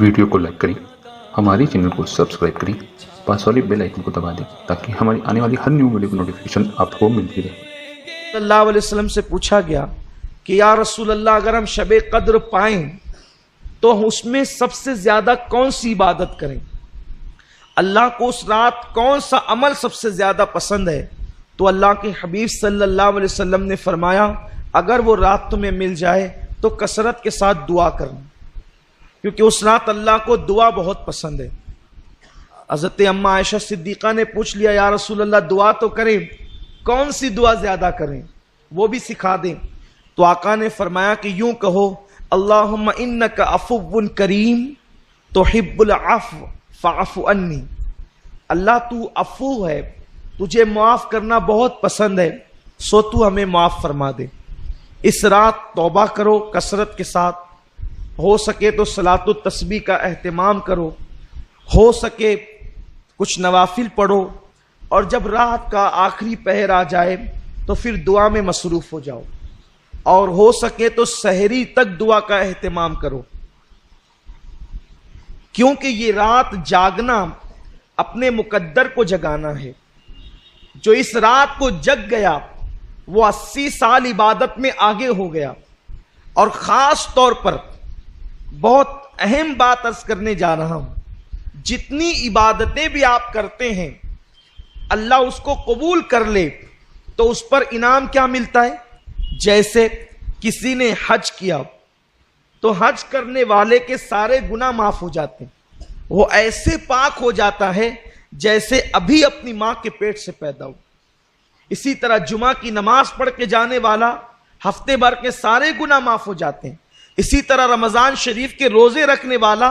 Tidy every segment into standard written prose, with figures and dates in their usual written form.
Video को like करें, हमारे चैनल को सब्सक्राइब करें, पास वाले बेल आइकन को दबा दें ताकि हमारी आने वाली हर न्यू वीडियो की नोटिफिकेशन आपको मिलती रहे। सल्लल्लाहु अलैहि वसल्लम से पूछा गया कि या रसूल अल्लाह, अगर हम शबे कद्र पाएं तो उसमें सबसे ज्यादा कौन सी इबादत करें? अल्लाह को उस रात कौन सा अमल सबसे ज्यादा पसंद है? तो अल्लाह के हबीब सल्लल्लाहु अलैहि वसल्लम ने फरमाया, अगर वो रात तुम्हें मिल जाए तो कसरत के साथ दुआ करना, क्योंकि उस रात अल्लाह को दुआ बहुत पसंद है। हज़रत अम्मा आयशा सिद्दीक़ा ने पूछ लिया, या रसूल अल्लाह, दुआ तो करें, कौन सी दुआ ज्यादा करें, वो भी सिखा दें। तो आका ने फरमाया कि यूं कहो, अल्लाहुम्मा इन्नका अफ़ुव्वुन करीम तुहिब्बुल अफ़्व फ़अफ़ु अन्नी। अल्लाह तू अफ़ू है, तुझे माफ करना बहुत पसंद है, सो तू हमें माफ फरमा दे। इस रात तौबा करो कसरत के साथ, हो सके तो सलातुत तस्बीह का एहतमाम करो, हो सके कुछ नवाफिल पढ़ो, और जब रात का आखिरी पहर आ जाए तो फिर दुआ में मसरूफ हो जाओ, और हो सके तो सहरी तक दुआ का एहतमाम करो, क्योंकि ये रात जागना अपने मुकद्दर को जगाना है। जो इस रात को जग गया वो 80 साल इबादत में आगे हो गया। और खास तौर पर बहुत अहम बात अर्ज करने जा रहा हूं, जितनी इबादतें भी आप करते हैं अल्लाह उसको कबूल कर ले तो उस पर इनाम क्या मिलता है? जैसे किसी ने हज किया तो हज करने वाले के सारे गुनाह माफ हो जाते हैं, वो ऐसे पाक हो जाता है जैसे अभी अपनी मां के पेट से पैदा हो। इसी तरह जुमा की नमाज पढ़ के जाने वाला हफ्ते भर के सारे गुनाह माफ हो जाते हैं। इसी तरह रमजान शरीफ के रोजे रखने वाला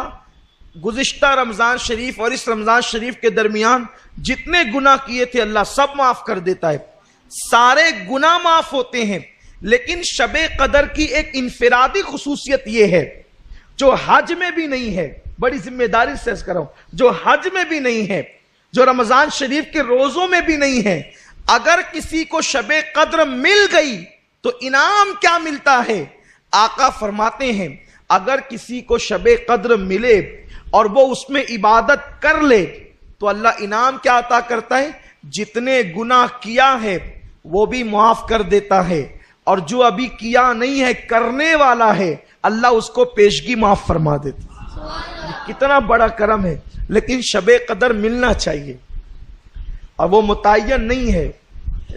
गुज़िश्ता रमजान शरीफ और इस रमजान शरीफ के दरमियान जितने गुनाह किए थे अल्लाह सब माफ कर देता है, सारे गुनाह माफ होते हैं। लेकिन शबे कदर की एक इनफिरादी खुसूसियत यह है जो हज में भी नहीं है, बड़ी जिम्मेदारी से कह रहा हूं, जो हज में भी नहीं है, जो रमजान शरीफ के रोजों में भी नहीं है। अगर किसी को शबे कद्र मिल गई तो इनाम क्या मिलता है? आका फरमाते हैं, अगर किसी को शबे कद्र मिले और वो उसमें इबादत कर ले तो अल्लाह इनाम क्या अता करता है? जितने गुनाह किया है वो भी माफ कर देता है, और जो अभी किया नहीं है करने वाला है अल्लाह उसको पेशगी माफ फरमा देता है। कितना बड़ा करम है। लेकिन शबे कदर मिलना चाहिए, और वो मुतय्यन नहीं है,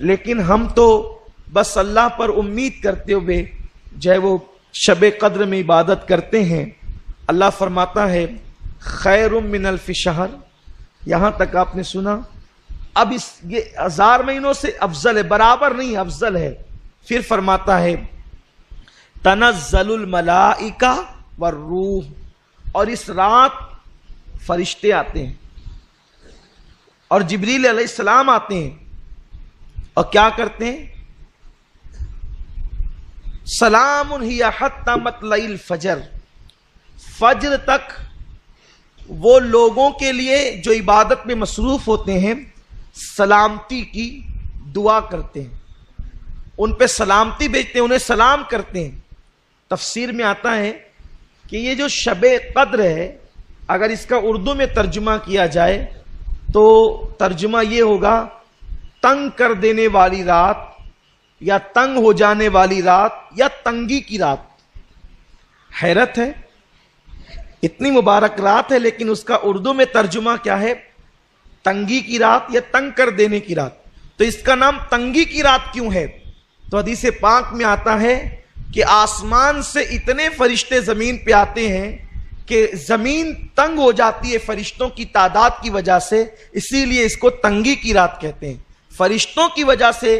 लेकिन हम तो बस अल्लाह पर उम्मीद करते हुए जो वो शबे कद्र में इबादत करते हैं। अल्लाह फरमाता है, खैरुम मिन अल्फि शहर, यहां तक आपने सुना। अब ये 1000 महीनों से अफजल है, बराबर नहीं अफजल है। फिर फरमाता है, तनज़्ज़लुल मलाइका वर्रूह, और इस रात फरिश्ते आते हैं और जिब्रील अलैहिस्सलाम आते हैं, और क्या करते हैं? सलामुन हिया हत्ता मतलइल फजर, फज्र तक वो लोगों के लिए जो इबादत में मसरूफ होते हैं सलामती की दुआ करते हैं, उन पे सलामती भेजते हैं, उन्हें सलाम करते हैं। तफसीर में आता है कि ये जो शबे कद्र है, अगर इसका उर्दू में तर्जुमा किया जाए तो तर्जुमा ये होगा, तंग कर देने वाली रात, या तंग हो जाने वाली रात, या तंगी की रात। हैरत है, इतनी मुबारक रात है लेकिन उसका उर्दू में तर्जुमा क्या है? तंगी की रात या तंग कर देने की रात। तो इसका नाम तंगी की रात क्यों है? तो हदीस पाक में आता है कि आसमान से इतने फरिश्ते जमीन पे आते हैं कि जमीन तंग हो जाती है फरिश्तों की तादाद की वजह से, इसीलिए इसको तंगी की रात कहते हैं। फरिश्तों की वजह से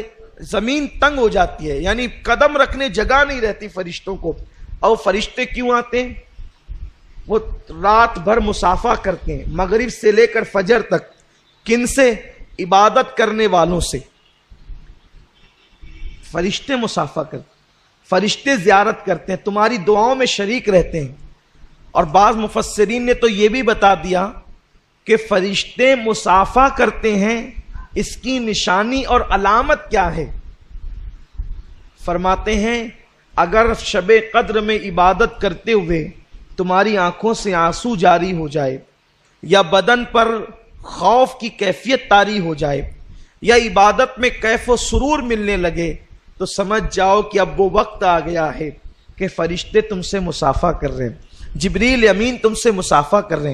जमीन तंग हो जाती है, यानी कदम रखने जगह नहीं रहती फरिश्तों को। और फरिश्ते क्यों आते हैं? वो रात भर मुसाफा करते हैं, मगरिब से लेकर फजर तक। किन से? इबादत करने वालों से। फरिश्ते मुसाफा करते, फरिश्ते ज़ियारत करते हैं, तुम्हारी दुआओं में शरीक रहते हैं। और बाज़ मुफस्सिरीन ने तो यह भी बता दिया कि फरिश्ते मुसाफा करते हैं, इसकी निशानी और अलामत क्या है? फरमाते हैं, अगर शबे कद्र में इबादत करते हुए تمہاری آنکھوں سے آنسو جاری ہو جائے، یا بدن پر خوف کی کیفیت طاری ہو جائے، یا عبادت میں کیف و سرور ملنے لگے، تو سمجھ جاؤ کہ اب وہ وقت آ گیا ہے کہ فرشتے تم سے مصافحہ کر رہے ہیں، جبریل امین تم سے مصافحہ کر رہے ہیں۔